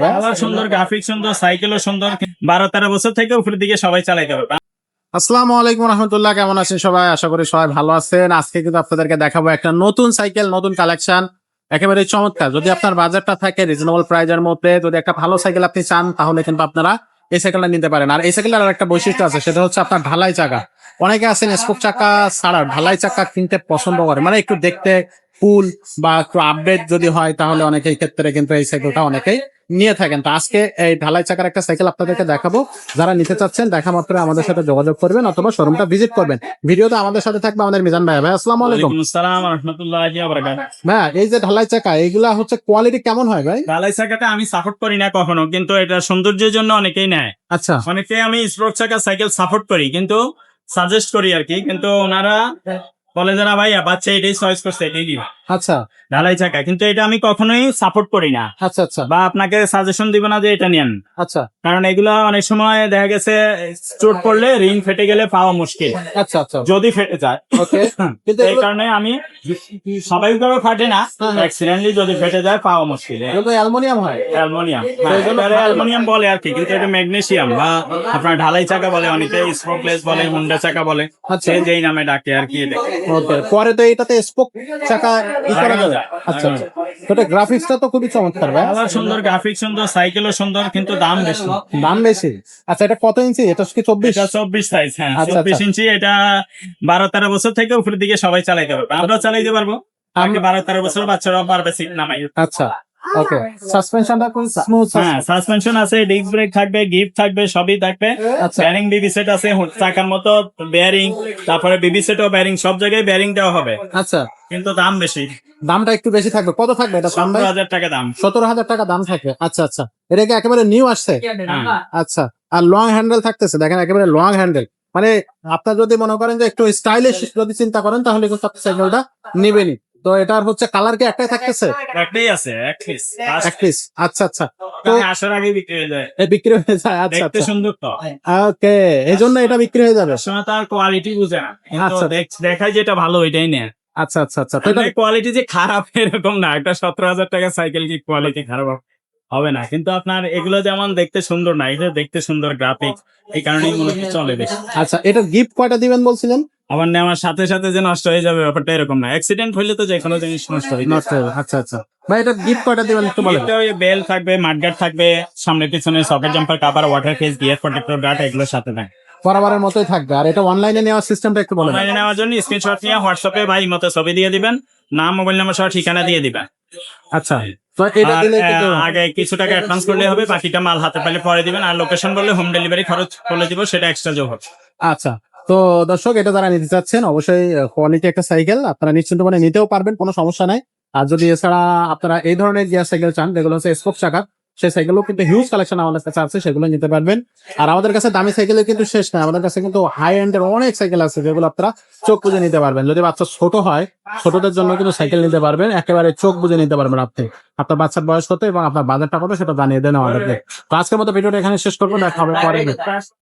Colour সুন্দর, graphic সুন্দর, সাইকেলও সুন্দর। 12-13 বছর থেকে উপরের দিকে সবাই চালাইতে পারবে। আসসালামু আলাইকুম রহমতুল্লাহ, কেমন আছেন সবাই? আশা করি সবাই ভালো আছেন। আজকে কিন্তু আপনাদেরকে দেখাবো একটা নতুন সাইকেল, নতুন কালেকশন, একেবারে চমৎকার। যদি আপনার বাজেটটা থাকে রিজনেবল প্রাইজের মধ্যে, যদি একটা ভালো সাইকেল আপনি চান, তাহলে কিন্তু আপনারা এই সাইকেলটা নিতে পারেন। আর এই সাইকেলটার আর একটা বৈশিষ্ট্য আছে, সেটা হচ্ছে আপনার ঢালাই চাকা। অনেকে আছেন স্পোক চাকা ছাড়া ঢালাই চাকা কিনতে পছন্দ করে, মানে একটু দেখতে কুল বা একটু আপডেট যদি হয়, তাহলে অনেকেই ক্ষেত্রে কিন্তু এই সাইকেলটা অনেকেই নিয়ে থাকেন। তো আজকে এই ঢালাই চাকার একটা সাইকেল আপনাদেরকে দেখাবো। যারা নিতে চাচ্ছেন, দেখা মাত্র আমাদের সাথে যোগাযোগ করবেন অথবা শোরুমটা ভিজিট করবেন। ভিডিওতে আমাদের সাথে থাকবে আমাদের মিজান ভাই। ভাই আসসালামু আলাইকুম। ওয়ালাইকুম আসসালাম ওয়া রাহমাতুল্লাহি ওয়া বারাকাতুহু। ভাই এই যে ঢালাই চাকা, এইগুলা হচ্ছে কোয়ালিটি কেমন হয় ভাই? ঢালাই চাকাটা আমি সাপোর্ট করি না কখনো, কিন্তু এটা সৌন্দর্যের জন্য অনেকেই নেয়। আচ্ছা অনেকেই আমি স্পোর্ট চাকা সাইকেল সাপোর্ট করি, কিন্তু সাজেস্ট করি আর কি। কিন্তু ওনারা বলে যে না ভাই, বাচ্চা এটাই চয়েস করছে, এটাই দিবা আচ্ছা ঢালাই চাকা। কিন্তু এটা আমি কখনোই সাপোর্ট করি না, আচ্ছা আচ্ছা বা আপনাকে সাজেশন দিব না যে এটা নেন। আচ্ছা কারণ এগুলা অনেক সময় দেখা গেছে চোট পড়লে রিং ফেটে গেলে পাওয়া মুশকিল, আচ্ছা আচ্ছা যদি ফেটে যায়। ওকে। কিন্তু এই কারণে আমি স্বাভাবিকভাবে ফাটে না, অ্যাক্সিডেন্টলি যদি ফেটে যায় পাওয়া মুশকিল। এগুলো অ্যালুমিনিয়াম হয়। অ্যালুমিনিয়াম, অ্যালুমিনিয়াম বলে আর কি, কিন্তু এটা ম্যাগনেসিয়াম বা আপনার ঢালাই চাকা বলে, অনেকে স্পোকলেস বলে, হুন্ডা চাকা বলে, আচ্ছা। যেই নামে ডাকে আর কি। এটা ওকে, পরে তো এটাতে স্পোক চাকা ই করা যাবে। আচ্ছা আচ্ছা, তো এটা গ্রাফিক্সটা তো খুবই চমৎকার ভাই। কালার সুন্দর, গ্রাফিক সুন্দর, সাইকেলও সুন্দর, কিন্তু দাম বেশি। দাম বেশি। আচ্ছা, এটা কত ইঞ্চি? এটা কি 24? এটা 24 সাইজ। হ্যাঁ, আচ্ছা, 24 আচ্ছা। ইঞ্চি। এটা 12-13 বছর থেকে উপরের দিকে সবাই চালাইতে পারবে, আমরাও চালাইতে পারবো। আমরা 12-13 বছর বাচ্চারাও পারবে সিট নামাই। আচ্ছা ওকে। সাসপেনশনটা কোন স্মুথ? হ্যাঁ, সাসপেনশন আছে, ডিস্ক ব্রেক থাকবে, গিফট থাকবে, সবই থাকবে। আচ্ছা বেয়ারিং বিবি সেট আছে, চাকার মতো বেয়ারিং, তারপরে বিবি সেটও বেয়ারিং, সব জায়গায় বেয়ারিং দেওয়া হবে। আচ্ছা, কিন্তু দাম বেশি। দামটা একটু বেশি থাকবে। কত থাকবে এটা? 17,000 টাকা দাম। 17,000 টাকা দাম থাকবে। আচ্ছা আচ্ছা, এটা কি একেবারে নিউ আসছে? হ্যাঁ। আচ্ছা, আর লং হ্যান্ডেল থাকতেছে, দেখেন একেবারে লং হ্যান্ডেল। মানে আপনার যদি মনে করেন যে একটু স্টাইলিশ যদি চিন্তা করেন, তাহলে কিন্তু আপনি সাইকেলটা নিবেনই। তো এটার হচ্ছে কালার কি একটাই থাকতেছে? একটাই আছে, এক পিস। এক পিস। আচ্ছা আচ্ছা, তো আসার আগে বিক্রি হয়ে যায়। এ বিক্রি হয়ে যায়। আচ্ছা দেখতে আচ্ছা, সুন্দর তো, ওকে, এই জন্য এটা বিক্রি হয়ে যাবে। সময় তার কোয়ালিটি বুঝে না, কিন্তু আচ্ছা। দেখায় যেটা ভালো ওইটাই নেয়। আচ্ছা আচ্ছা আচ্ছা, তো এটা কোয়ালিটি যে খারাপ এরকম না। একটা 17,000 টাকা সাইকেল কি কোয়ালিটি খারাপ হবে না? কিন্তু আপনার এগুলো যেমন দেখতে সুন্দর না, এটা দেখতে সুন্দর, গ্রাফিক, এই কারণেই মনে হচ্ছে চলে বেশি। আচ্ছা, এটার গিফট কয়টা দিবেন বলছিলেন? আবার নেওয়ার সাথে সাথে যে নষ্ট হয়ে যাবে ব্যাপারটা এরকম না। অ্যাক্সিডেন্ট হইলে তো যে কোনো জিনিস নষ্ট হয়ে নষ্ট হবে। আচ্ছা আচ্ছা ভাই, এটার গিফট কয়টা দিবেন একটু বলেন। বেল থাকবে, মাডগার্ড থাকবে, সামনে পিছনে socket jumper cover, water face, gear protector guard, এগুলোর সাথে থাকে। বরাবরের মতোই থাকবে। আর এটা অনলাইনে নেওয়ার সিস্টেমটা একটু বলেন। অনলাইনে নেওয়ার জন্য স্ক্রিনশট নিয়ে হোয়াটসঅ্যাপে ভাই মতো ছবি দিয়ে দিবেন, নাম, মোবাইল নাম্বার সহ ঠিকানা দিয়ে দিবেন। আচ্ছা, তো এটা আর, দিলে কিন্তু আগে কিছু টাকা অ্যাডভান্স করলে হবে, বাকিটা মাল হাতে পেলে পরে দিবেন। আর লোকেশন বললে হোম ডেলিভারি খরচ বলে দিব, সেটা এক্সট্রা যোগ হবে। আচ্ছা। তো দর্শক, এটা যারা নিতে চাচ্ছেন, অবশ্যই কোয়ালিটি একটা সাইকেল আপনারা নিশ্চিন্ত মনে নিতেও পারবেন, কোনো সমস্যা নাই। আর যদি এছাড়া আপনারা এই ধরনের গিয়ার সাইকেল চান, যেগুলো হচ্ছে স্পোক চাকার, সেই সাইকেলও কিন্তু হিউজ কালেকশন আমাদের কাছে আছে, সেগুলো নিতে পারবেন। আর আমাদের কাছে দামি সাইকেলের কিন্তু শেষ নাই, আমাদের কাছে কিন্তু হাই এন্ডের অনেক সাইকেল আছে, যেগুলো আপনারা চোখ বুঝে নিতে পারবেন। যদি বাচ্চা ছোট হয়, ছোটদের জন্য কিন্তু সাইকেল নিতে পারবেন, একেবারে চোখ বুঝে নিতে পারবেন আপনি। আপনার বাচ্চার বয়স কত এবং আপনার বাজারটা কত সেটা জানিয়ে দেন আমাদেরকে। তো আজকের মতো ভিডিওটা এখানে শেষ করবো, দেখা হবে পরে।